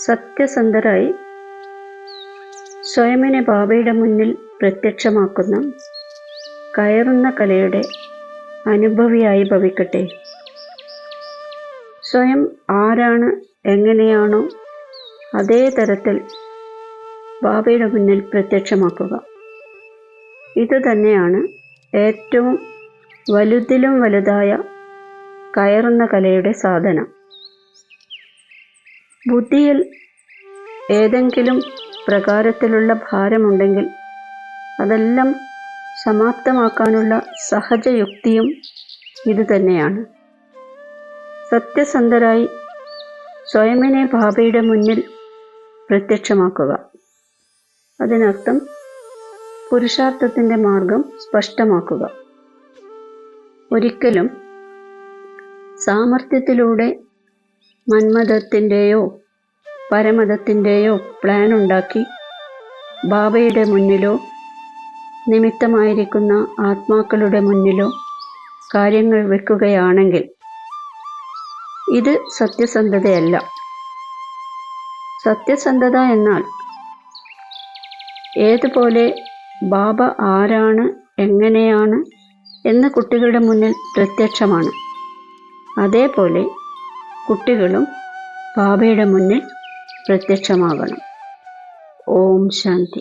സത്യസന്ധരായി സ്വയമിനെ ബാബയുടെ മുന്നിൽ പ്രത്യക്ഷമാക്കുന്ന കയറുന്ന കലയുടെ അനുഭവിയായി ഭവിക്കട്ടെ. സ്വയം ആരാണ്, എങ്ങനെയാണോ അതേ തരത്തിൽ ബാബയുടെ മുന്നിൽ പ്രത്യക്ഷമാക്കുക. ഇതുതന്നെയാണ് ഏറ്റവും വലുതിലും വലുതായ കയറുന്ന കലയുടെ സാധന. ബുദ്ധിയിൽ ഏതെങ്കിലും പ്രകാരത്തിലുള്ള ഭാരമുണ്ടെങ്കിൽ അതെല്ലാം സമാപ്തമാക്കാനുള്ള സഹജയുക്തിയും ഇതുതന്നെയാണ്. സത്യസന്ധരായി സ്വയമിനെ ബാബയുടെ മുന്നിൽ പ്രത്യക്ഷമാക്കുക. അതിനർത്ഥം പുരുഷാർത്ഥത്തിൻ്റെ മാർഗം സ്പഷ്ടമാക്കുക. ഒരിക്കലും സാമർത്ഥ്യത്തിലൂടെ മന്മഥത്തിൻ്റെയോ പരമതത്തിൻ്റെയോ പ്ലാൻ ഉണ്ടാക്കി ബാബയുടെ മുന്നിലോ നിമിത്തമായിരിക്കുന്ന ആത്മാക്കളുടെ മുന്നിലോ കാര്യങ്ങൾ വെക്കുകയാണെങ്കിൽ ഇത് സത്യസന്ധതയല്ല. സത്യസന്ധത എന്നാൽ ഏതുപോലെ ബാബ ആരാണ്, എങ്ങനെയാണ് എന്ന് കുട്ടികളുടെ മുന്നിൽ പ്രത്യക്ഷമാണ്, അതേപോലെ കുട്ടികളും ബാബയുടെ മുന്നിൽ പ്രത്യക്ഷമാകണം. ഓം ശാന്തി.